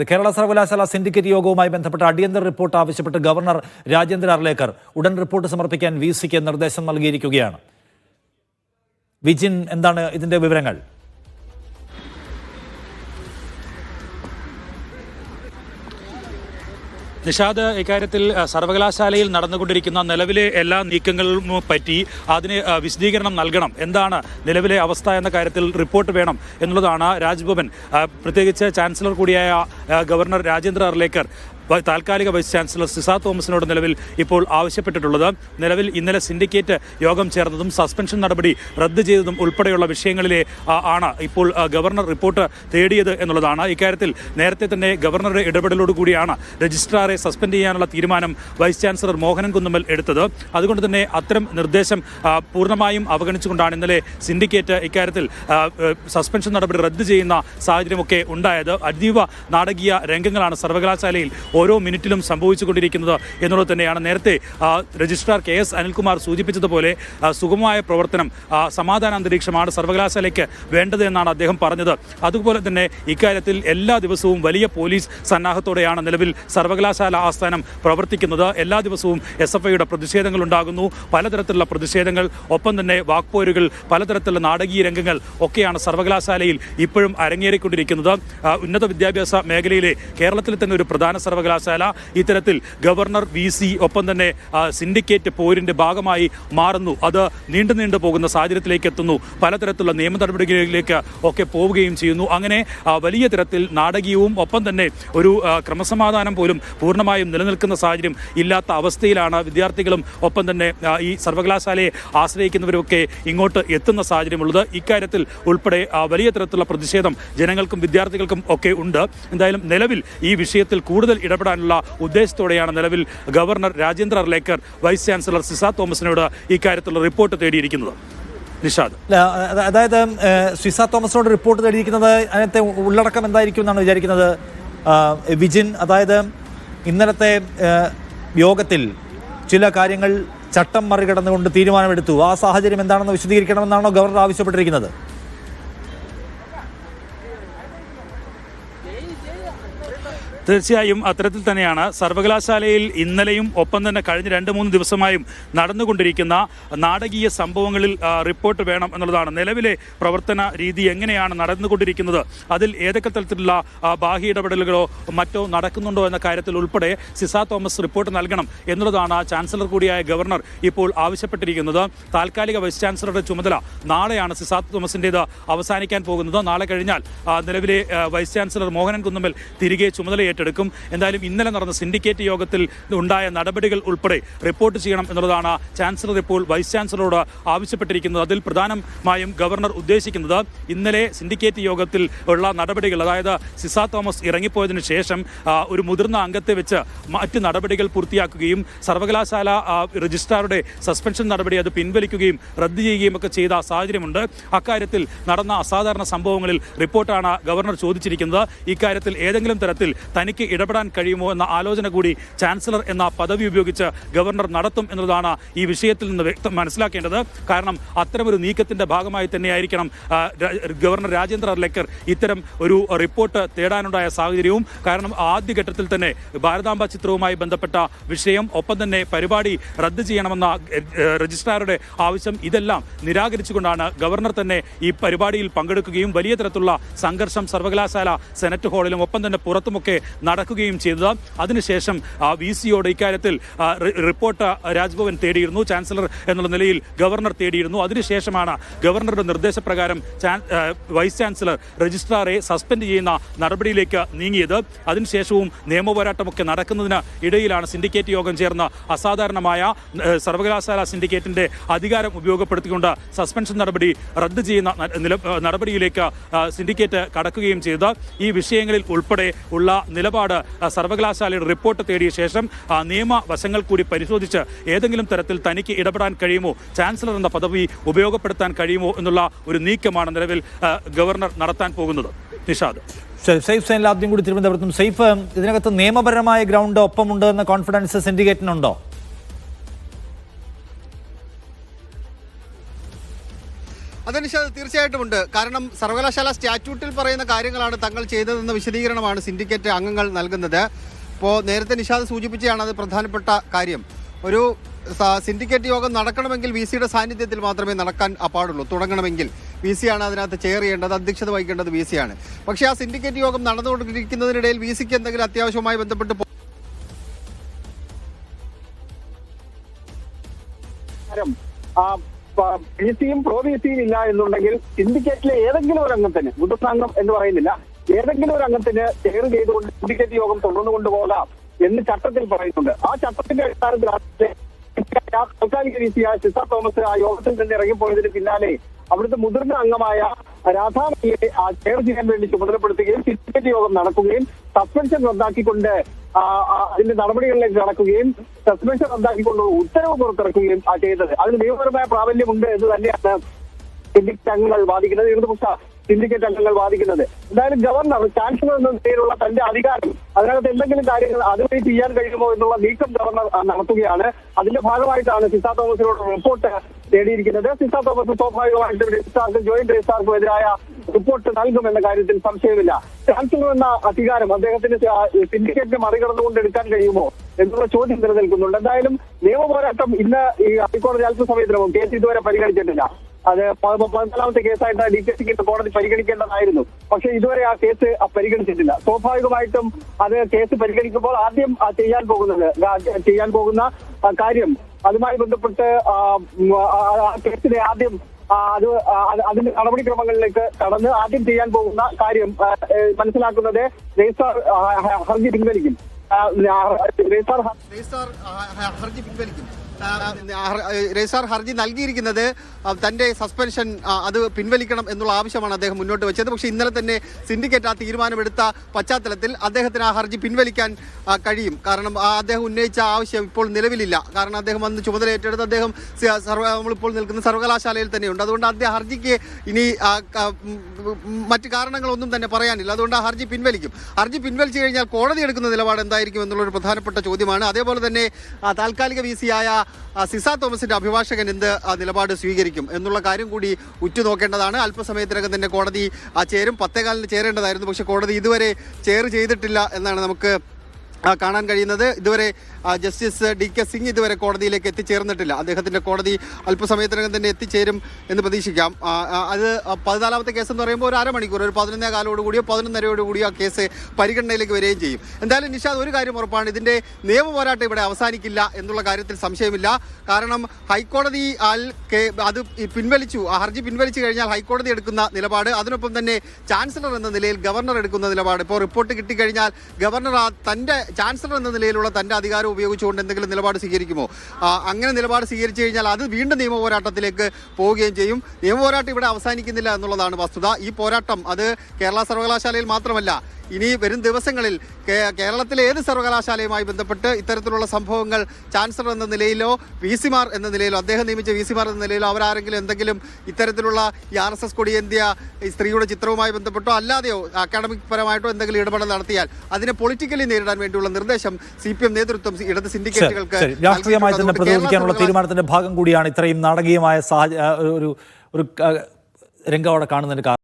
കേരള സർവകലാശാല സിൻഡിക്കേറ്റ് യോഗവുമായി ബന്ധപ്പെട്ട അടിയന്തര റിപ്പോർട്ട് ആവശ്യപ്പെട്ട് ഗവർണർ രാജേന്ദ്ര അർലേക്കർ ഉടൻ റിപ്പോർട്ട് സമർപ്പിക്കാൻ വിസിക്ക് നിർദ്ദേശം നൽകിയിരിക്കുകയാണ്. വിജിൻ, എന്താണ് ഇതിന്റെ വിവരങ്ങൾ? നിഷാദ്, ഇക്കാര്യത്തിൽ സർവകലാശാലയിൽ നടന്നുകൊണ്ടിരിക്കുന്ന നിലവിലെ എല്ലാ നീക്കങ്ങളും പറ്റി അതിന് വിശദീകരണം നൽകണം. എന്താണ് നിലവിലെ അവസ്ഥ എന്ന കാര്യത്തിൽ റിപ്പോർട്ട് വേണം എന്നുള്ളതാണ് രാജ്ഭവൻ, പ്രത്യേകിച്ച് ചാൻസലർ കൂടിയായ ഗവർണർ രാജേന്ദ്ര അർലേക്കർ താൽക്കാലിക വൈസ് ചാൻസലർ സിസ തോമസിനോട് നിലവിൽ ഇപ്പോൾ ആവശ്യപ്പെട്ടിട്ടുള്ളത്. നിലവിൽ ഇന്നലെ സിൻഡിക്കേറ്റ് യോഗം ചേർന്നതും സസ്പെൻഷൻ നടപടി റദ്ദ് ചെയ്തതും ഉൾപ്പെടെയുള്ള വിഷയങ്ങളിലെ ആണ് ഇപ്പോൾ ഗവർണർ റിപ്പോർട്ട് തേടിയത് എന്നുള്ളതാണ്. ഇക്കാര്യത്തിൽ നേരത്തെ തന്നെ ഗവർണറുടെ ഇടപെടലോടുകൂടിയാണ് രജിസ്ട്രാറെ സസ്പെൻഡ് ചെയ്യാനുള്ള തീരുമാനം വൈസ് ചാൻസലർ മോഹനൻ കുന്നുമ്മൽ എടുത്തത്. അതുകൊണ്ട് തന്നെ അത്തരം നിർദ്ദേശം പൂർണ്ണമായും അവഗണിച്ചുകൊണ്ടാണ് ഇന്നലെ സിൻഡിക്കേറ്റ് ഇക്കാര്യത്തിൽ സസ്പെൻഷൻ നടപടി റദ്ദ് ചെയ്യുന്ന സാഹചര്യമൊക്കെ ഉണ്ടായത്. അതീവ നാടകീയ രംഗങ്ങളാണ് സർവകലാശാലയിൽ ഓരോ മിനിറ്റിലും സംഭവിച്ചുകൊണ്ടിരിക്കുന്നത് എന്നുള്ളത് തന്നെയാണ്. നേരത്തെ രജിസ്ട്രാർ KS അനിൽകുമാർ സൂചിപ്പിച്ചതുപോലെ സുഗമമായ പ്രവർത്തനം, സമാധാന അന്തരീക്ഷമാണ് സർവകലാശാലയ്ക്ക് വേണ്ടത് എന്നാണ് അദ്ദേഹം പറഞ്ഞത്. അതുപോലെ തന്നെ ഇക്കാര്യത്തിൽ എല്ലാ ദിവസവും വലിയ പോലീസ് സന്നാഹത്തോടെയാണ് നിലവിൽ സർവകലാശാല ആസ്ഥാനം പ്രവർത്തിക്കുന്നത്. എല്ലാ ദിവസവും SFIയുടെ പ്രതിഷേധങ്ങൾ ഉണ്ടാകുന്നു, പലതരത്തിലുള്ള പ്രതിഷേധങ്ങൾ, ഒപ്പം തന്നെ വാക്പോരുകൾ, പലതരത്തിലുള്ള നാടകീയ രംഗങ്ങൾ ഒക്കെയാണ് സർവകലാശാലയിൽ ഇപ്പോഴും അരങ്ങേറിക്കൊണ്ടിരിക്കുന്നത്. ഉന്നത വിദ്യാഭ്യാസ മേഖലയിലെ കേരളത്തിലെ തന്നെ ഒരു പ്രധാന സർവകലാശാല ഇത്തരത്തിൽ ഗവർണർ, VC ഒപ്പം തന്നെ സിൻഡിക്കേറ്റ് പോരിന്റെ ഭാഗമായി മാറുന്നു. അത് നീണ്ടു പോകുന്ന സാഹചര്യത്തിലേക്ക് എത്തുന്നു. പലതരത്തിലുള്ള നിയമ നടപടികളിലേക്ക് ഒക്കെ പോവുകയും ചെയ്യുന്നു. അങ്ങനെ വലിയ തരത്തിൽ നാടകീയവും ഒപ്പം തന്നെ ഒരു ക്രമസമാധാനം പോലും പൂർണ്ണമായും നിലനിൽക്കുന്ന സാഹചര്യം ഇല്ലാത്ത അവസ്ഥയിലാണ് വിദ്യാർത്ഥികളും ഒപ്പം തന്നെ ഈ സർവകലാശാലയെ ആശ്രയിക്കുന്നവരൊക്കെ ഇങ്ങോട്ട് എത്തുന്ന സാഹചര്യമുള്ളത്. ഇക്കാര്യത്തിൽ ഉൾപ്പെടെ വലിയ തരത്തിലുള്ള പ്രതിഷേധം ജനങ്ങൾക്കും വിദ്യാർത്ഥികൾക്കും ഒക്കെ ഉണ്ട്. എന്തായാലും നിലവിൽ ഈ വിഷയത്തിൽ കൂടുതൽ ഇടപെടാനുള്ള ഉദ്ദേശത്തോടെയാണ് നിലവിൽ governor Rajendra Arlekar vice chancellor Ciza തോമസിനോട് ഇക്കാര്യത്തിലുള്ള റിപ്പോർട്ട് തേടിയിരിക്കുന്നത്. നിഷാദ്, അതായത് സിസ തോമസിനോട് റിപ്പോർട്ട് തേടിയിരിക്കുന്നത് അതിനകത്തെ ഉള്ളടക്കം എന്തായിരിക്കും എന്നാണ് വിചാരിക്കുന്നത് വിജിൻ? അതായത് ഇന്നലത്തെ യോഗത്തിൽ ചില കാര്യങ്ങൾ ചട്ടം മറികടന്നുകൊണ്ട് തീരുമാനമെടുത്തു. ആ സാഹചര്യം എന്താണെന്ന് വിശദീകരിക്കണമെന്നാണോ ഗവർണർ ആവശ്യപ്പെട്ടിരിക്കുന്നത്? തീർച്ചയായും അത്തരത്തിൽ തന്നെയാണ്. സർവകലാശാലയിൽ ഇന്നലെയും ഒപ്പം തന്നെ കഴിഞ്ഞ 2-3 ദിവസമായും നടന്നുകൊണ്ടിരിക്കുന്ന നാടകീയ സംഭവങ്ങളിൽ റിപ്പോർട്ട് വേണം എന്നുള്ളതാണ്. നിലവിലെ പ്രവർത്തന രീതി എങ്ങനെയാണ് നടന്നുകൊണ്ടിരിക്കുന്നത്, അതിൽ ഏതൊക്കെ തരത്തിലുള്ള ബാഹ്യ ഇടപെടലുകളോ മറ്റോ നടക്കുന്നുണ്ടോ എന്ന കാര്യത്തിൽ ഉൾപ്പെടെ സിസ തോമസ് റിപ്പോർട്ട് നൽകണം എന്നുള്ളതാണ് ചാൻസലർ കൂടിയായ ഗവർണർ ഇപ്പോൾ ആവശ്യപ്പെട്ടിരിക്കുന്നത്. താൽക്കാലിക വൈസ് ചാൻസലറുടെ ചുമതല നാളെയാണ് സിസ തോമസിൻ്റേത് അവസാനിക്കാൻ പോകുന്നത്. നാളെ കഴിഞ്ഞാൽ നിലവിലെ വൈസ് ചാൻസലർ മോഹനൻ കുന്നുമ്മൽ തിരികെ ചുമതല എടുക്കും. എന്തായാലും ഇന്നലെ നടന്ന സിൻഡിക്കേറ്റ് യോഗത്തിൽ ഉണ്ടായ നടപടികൾ ഉൾപ്പെടെ റിപ്പോർട്ട് ചെയ്യണം എന്നുള്ളതാണ് ചാൻസലർ ഇപ്പോൾ വൈസ് ചാൻസലറോട് ആവശ്യപ്പെട്ടിരിക്കുന്നത്. അതിൽ പ്രധാനമായും ഗവർണർ ഉദ്ദേശിക്കുന്നത് ഇന്നലെ സിൻഡിക്കേറ്റ് യോഗത്തിൽ ഉള്ള നടപടികൾ, അതായത് സിസ തോമസ് ഇറങ്ങിപ്പോയതിനു ശേഷം ഒരു മുതിർന്ന അംഗത്തെ വെച്ച് മറ്റ് നടപടികൾ പൂർത്തിയാക്കുകയും സർവകലാശാല രജിസ്ട്രാറുടെ സസ്പെൻഷൻ നടപടി അത് പിൻവലിക്കുകയും റദ്ദ് ചെയ്യുകയും ഒക്കെ ചെയ്ത സാഹചര്യമുണ്ട്. അക്കാര്യത്തിൽ നടന്ന അസാധാരണ സംഭവങ്ങളിൽ റിപ്പോർട്ടാണ് ഗവർണർ ചോദിച്ചിരിക്കുന്നത്. ഇക്കാര്യത്തിൽ ഏതെങ്കിലും തരത്തിൽ തനിക്ക് ഇടപെടാൻ കഴിയുമോ എന്ന ആലോചന കൂടി ചാൻസലർ എന്ന പദവി ഉപയോഗിച്ച് ഗവർണർ നടത്തും എന്നതാണ് ഈ വിഷയത്തിൽ നിന്ന് മനസ്സിലാക്കേണ്ടത്. കാരണം അത്തരമൊരു നീക്കത്തിന്റെ ഭാഗമായി തന്നെയായിരിക്കണം ഗവർണർ രാജേന്ദ്ര അർലേക്കർ ഇത്തരം ഒരു റിപ്പോർട്ട് തേടാനുണ്ടായ സാഹചര്യവും. കാരണം ആദ്യഘട്ടത്തിൽ തന്നെ ഭാരതാംബ ചിത്രവുമായി ബന്ധപ്പെട്ട വിഷയം, ഒപ്പം തന്നെ പരിപാടി റദ്ദ് ചെയ്യണമെന്ന രജിസ്ട്രാറുടെ ആവശ്യം, ഇതെല്ലാം നിരാകരിച്ചുകൊണ്ടാണ് ഗവർണർ തന്നെ ഈ പരിപാടിയിൽ പങ്കെടുക്കുകയും വലിയ തരത്തിലുള്ള സംഘർഷം സർവകലാശാല സെനറ്റ് ഹാളിലും ഒപ്പം തന്നെ പുറത്തുമൊക്കെ നടക്കുകയും ചെയ്തത്. അതിനുശേഷം VCയോട് ഇക്കാര്യത്തിൽ റിപ്പോർട്ട് രാജ്ഭവൻ തേടിയിരുന്നു, ചാൻസലർ എന്നുള്ള നിലയിൽ ഗവർണർ തേടിയിരുന്നു. അതിനുശേഷമാണ് ഗവർണറുടെ നിർദ്ദേശപ്രകാരം വൈസ് ചാൻസലർ രജിസ്ട്രാറെ സസ്പെൻഡ് ചെയ്യുന്ന നടപടിയിലേക്ക് നീങ്ങിയത്. അതിനുശേഷവും നിയമപോരാട്ടമൊക്കെ നടക്കുന്നതിന് ഇടയിലാണ് സിൻഡിക്കേറ്റ് യോഗം ചേർന്ന് അസാധാരണമായ സർവകലാശാല സിൻഡിക്കേറ്റിന്റെ അധികാരം ഉപയോഗപ്പെടുത്തിക്കൊണ്ട് സസ്പെൻഷൻ നടപടി റദ്ദ് ചെയ്യുന്ന നടപടിയിലേക്ക് സിൻഡിക്കേറ്റ് കടക്കുകയും ചെയ്തത്. ഈ വിഷയങ്ങളിൽ ഉൾപ്പെടെ ഉള്ള നിലപാട് സർവകലാശാലയുടെ റിപ്പോർട്ട് തേടിയ ശേഷം നിയമവശങ്ങൾ കൂടി പരിശോധിച്ച് ഏതെങ്കിലും തരത്തിൽ തനിക്ക് ഇടപെടാൻ കഴിയുമോ, ചാൻസലർ എന്ന പദവി ഉപയോഗപ്പെടുത്താൻ കഴിയുമോ എന്നുള്ള ഒരു നീക്കമാണ് നിലവിൽ ഗവർണർ നടത്താൻ പോകുന്നത്. നിഷാദ്, സൈഫ് സൈനിൽ ആദ്യം കൂടി തിരുവനന്തപുരത്തും. സൈഫ്, ഇതിനകത്ത് നിയമപരമായ ഗ്രൗണ്ട് ഒപ്പമുണ്ട് എന്ന കോൺഫിഡൻസ് സിൻഡിക്കേറ്റിനുണ്ടോ? അതനുസരിച്ച് തീർച്ചയായിട്ടും ഉണ്ട്. കാരണം സർവകലാശാല സ്റ്റാറ്റ്യൂട്ടിൽ പറയുന്ന കാര്യങ്ങളാണ് തങ്ങൾ ചെയ്തതെന്ന വിശദീകരണമാണ് സിൻഡിക്കേറ്റ് അംഗങ്ങൾ നൽകുന്നത്. ഇപ്പോൾ നേരത്തെ നിഷാദ് സൂചിപ്പിച്ചാണ് അത് പ്രധാനപ്പെട്ട കാര്യം. ഒരു സിൻഡിക്കേറ്റ് യോഗം നടക്കണമെങ്കിൽ വി സിയുടെ സാന്നിധ്യത്തിൽ മാത്രമേ നടക്കാൻ പാടുള്ളൂ. തുടങ്ങണമെങ്കിൽ വി സിയാണ് അതിനകത്ത് ചെയർ ചെയ്യേണ്ടത്, അധ്യക്ഷത വഹിക്കേണ്ടത് വി സിയാണ്. പക്ഷേ ആ സിൻഡിക്കേറ്റ് യോഗം നടന്നുകൊണ്ടിരിക്കുന്നതിനിടയിൽ വി സിക്ക് എന്തെങ്കിലും അത്യാവശ്യമായി ബന്ധപ്പെട്ട് പി സിയും പ്രോ വി സിയും ഇല്ല എന്നുണ്ടെങ്കിൽ സിൻഡിക്കേറ്റിലെ ഏതെങ്കിലും ഒരു അംഗത്തിന്, മുതിർന്ന എന്ന് പറയുന്നില്ല, ഏതെങ്കിലും ഒരു അംഗത്തിന് ചെയർ ചെയ്തുകൊണ്ട് സിൻഡിക്കേറ്റ് യോഗം തുടർന്നു കൊണ്ടുപോകാം എന്ന് ചട്ടത്തിൽ പറയുന്നുണ്ട്. ആ ചട്ടത്തിന്റെ അടിസ്ഥാനത്തിൽ താൽക്കാലിക വി സിയായ സിസ തോമസ് ആ യോഗത്തിൽ നിന്ന് ഇറങ്ങിപ്പോയതിന് പിന്നാലെ അവിടുത്തെ മുതിർന്ന അംഗമായ രാധാമണിയെ ചെയർ ചെയ്യാൻ വേണ്ടി ചുമതലപ്പെടുത്തുകയും സിൻഡിക്കേറ്റ് യോഗം നടക്കുകയും സസ്പെൻഷൻ റദ്ദാക്കിക്കൊണ്ട് അതിന്റെ നടപടികളിലേക്ക് കടക്കുകയും സസ്പെൻഷൻ റദ്ദാക്കിക്കൊണ്ട് ഉത്തരവ് പുറത്തിറക്കുകയും ചെയ്തത്. അതിന് നിയമപരമായ പ്രാബല്യമുണ്ട് എന്ന് തന്നെയാണ് സിൻഡിക്കേറ്റ് അംഗങ്ങൾ വാദിക്കുന്നത്, ഇടതുപക്ഷ സിൻഡിക്കേറ്റ് അംഗങ്ങൾ വാദിക്കുന്നത്. എന്തായാലും ഗവർണർ ചാൻസലർ എന്ന നിലയിലുള്ള തന്റെ അധികാരം, അതിനകത്ത് എന്തെങ്കിലും കാര്യങ്ങൾ അതുവഴി ചെയ്യാൻ കഴിയുമോ എന്നുള്ള നീക്കം ഗവർണർ നടത്തുകയാണ്. അതിന്റെ ഭാഗമായിട്ടാണ് സിസ തോമസിനോട് റിപ്പോർട്ട് തേടിയിരിക്കുന്നത്. സിസ തോമസ് സ്വാഭാവികമായിട്ടും രജിസ്ട്രാർക്കും ജോയിന്റ് രജിസ്ട്രാർക്കും എതിരായ റിപ്പോർട്ട് നൽകുമെന്ന കാര്യത്തിൽ സംശയമില്ല. ചാൻസലർ എന്ന അധികാരം അദ്ദേഹത്തിന് സിൻഡിക്കേറ്റിനെ മറികടന്നുകൊണ്ട് എടുക്കാൻ കഴിയുമോ എന്നുള്ള ചോദ്യം നിലനിൽക്കുന്നുണ്ട്. എന്തായാലും നിയമപോരാട്ടം ഇന്ന് ഈ ഹൈക്കോടതി അല്പസമയത്തിനകം കേസ് ഇതുവരെ പരിഗണിച്ചിട്ടില്ല. അത് 14ാമത്തെ കേസായിട്ട് DKCക്ക് കോടതി പരിഗണിക്കേണ്ടതായിരുന്നു. പക്ഷേ ഇതുവരെ ആ കേസ് പരിഗണിച്ചിട്ടില്ല. സ്വാഭാവികമായിട്ടും അത് കേസ് പരിഗണിക്കുമ്പോൾ ആദ്യം ചെയ്യാൻ പോകുന്ന കാര്യം, അതുമായി ബന്ധപ്പെട്ട് കേസിനെ ആദ്യം അതിന്റെ നടപടിക്രമങ്ങളിലേക്ക് കടന്ന് ആദ്യം ചെയ്യാൻ പോകുന്ന കാര്യം മനസ്സിലാക്കുന്നത് രജിസ്ട്രാർ ഹർജി പിൻവലിക്കും. രജിസ്ട്രാർ ഹർജി നൽകിയിരിക്കുന്നത് തന്റെ സസ്പെൻഷൻ അത് പിൻവലിക്കണം എന്നുള്ള ആവശ്യമാണ് അദ്ദേഹം മുന്നോട്ട് വെച്ചത്. പക്ഷേ ഇന്നലെ തന്നെ സിൻഡിക്കേറ്റ് ആ തീരുമാനമെടുത്ത പശ്ചാത്തലത്തിൽ അദ്ദേഹത്തിന് ആ ഹർജി പിൻവലിക്കാൻ കഴിയും. കാരണം അദ്ദേഹം ഉന്നയിച്ച ആവശ്യം ഇപ്പോൾ നിലവിലില്ല. കാരണം അദ്ദേഹം അന്ന് ചുമതല ഏറ്റെടുത്ത് അദ്ദേഹം നമ്മളിപ്പോൾ നിൽക്കുന്ന സർവകലാശാലയിൽ തന്നെയുണ്ട്. അതുകൊണ്ട് അദ്ദേഹം ഹർജിക്ക് ഇനി മറ്റു കാരണങ്ങളൊന്നും തന്നെ പറയാനില്ല. അതുകൊണ്ട് ആ ഹർജി പിൻവലിക്കും. ഹർജി പിൻവലിച്ചു കഴിഞ്ഞാൽ കോടതി എടുക്കുന്ന നിലപാട് എന്തായിരിക്കും എന്നുള്ളൊരു പ്രധാനപ്പെട്ട ചോദ്യമാണ്. അതേപോലെ തന്നെ താൽക്കാലിക വി സിയായ സിസ തോമസിന്റെ അഭിഭാഷകൻ എന്ത് നിലപാട് സ്വീകരിക്കും എന്നുള്ള കാര്യം കൂടി ഉറ്റുനോക്കേണ്ടതാണ്. അല്പസമയത്തിനകം തന്നെ കോടതി ചേരും. 10:15 ചേരേണ്ടതായിരുന്നു. പക്ഷെ കോടതി ഇതുവരെ ചെയർ ചെയ്തിട്ടില്ല എന്നാണ് നമുക്ക് കാണാൻ കഴിയുന്നത്. ഇതുവരെ ജസ്റ്റിസ് DK സിംഗ് ഇതുവരെ കോടതിയിലേക്ക് എത്തിച്ചേർന്നിട്ടില്ല. അദ്ദേഹത്തിന്റെ കോടതി അല്പസമയത്തിനകം തന്നെ എത്തിച്ചേരും എന്ന് പ്രതീക്ഷിക്കാം. അത് 14ാമത്തെ കേസ് എന്ന് പറയുമ്പോൾ ഒരു അരമണിക്കൂർ, ഒരു 11:15 11:30 ആ കേസ് പരിഗണനയിലേക്ക് വരികയും ചെയ്യും. എന്തായാലും നിഷാദ്, ഒരു കാര്യം ഉറപ്പാണ്, ഇതിന്റെ നിയമപോരാട്ടം ഇവിടെ അവസാനിക്കില്ല എന്നുള്ള കാര്യത്തിൽ സംശയമില്ല. കാരണം ഹൈക്കോടതി അത് പിൻവലിച്ചു, ആ ഹർജി പിൻവലിച്ചു കഴിഞ്ഞാൽ ഹൈക്കോടതി എടുക്കുന്ന നിലപാട്, അതിനൊപ്പം തന്നെ ചാൻസലർ എന്ന നിലയിൽ ഗവർണർ എടുക്കുന്ന നിലപാട്. ഇപ്പോൾ റിപ്പോർട്ട് കിട്ടിക്കഴിഞ്ഞാൽ ഗവർണർ തന്റെ ചാൻസലർ എന്ന നിലയിലുള്ള തന്റെ അധികാരം ഉപയോഗിച്ചുകൊണ്ട് എന്തെങ്കിലും നിലപാട് സ്വീകരിക്കുമോ? അങ്ങനെ നിലപാട് സ്വീകരിച്ചു കഴിഞ്ഞാൽ അത് വീണ്ടും നിയമപോരാട്ടത്തിലേക്ക് പോവുകയും ചെയ്യും. നിയമപോരാട്ടം ഇവിടെ അവസാനിക്കുന്നില്ല എന്നുള്ളതാണ് വസ്തുത. ഈ പോരാട്ടം അത് കേരള സർവകലാശാലയിൽ മാത്രമല്ല, ഇനി വരും ദിവസങ്ങളിൽ കേരളത്തിലെ ഏത് സർവകലാശാലയുമായി ബന്ധപ്പെട്ട് ഇത്തരത്തിലുള്ള സംഭവങ്ങൾ ചാൻസലർ എന്ന നിലയിലോ VC-മാർ എന്ന നിലയിലോ, അദ്ദേഹം നിയമിച്ച VC-മാർ എന്ന നിലയിലോ അവരാരെങ്കിലും എന്തെങ്കിലും ഇത്തരത്തിലുള്ള ഈ RSS കൊടിയേന്ത്യ ഈ സ്ത്രീയുടെ ചിത്രവുമായി ബന്ധപ്പെട്ടോ അല്ലാതെയോ അക്കാഡമിക് പരമായിട്ടോ എന്തെങ്കിലും ഇടപെടൽ നടത്തിയാൽ അതിനെ പൊളിറ്റിക്കലി നേരിടാൻ വേണ്ടിയുള്ള നിർദ്ദേശം CPM നേതൃത്വം ഇടത് സിൻഡിക്കേറ്റുകൾക്ക് രാഷ്ട്രീയമായി തന്നെ പ്രതിരോധിക്കാനുള്ള തീരുമാനത്തിന്റെ ഭാഗം കൂടിയാണ് ഇത്രയും നാടകീയമായ ഒരു രംഗം അവിടെ കാണുന്നതിന് കാരണം.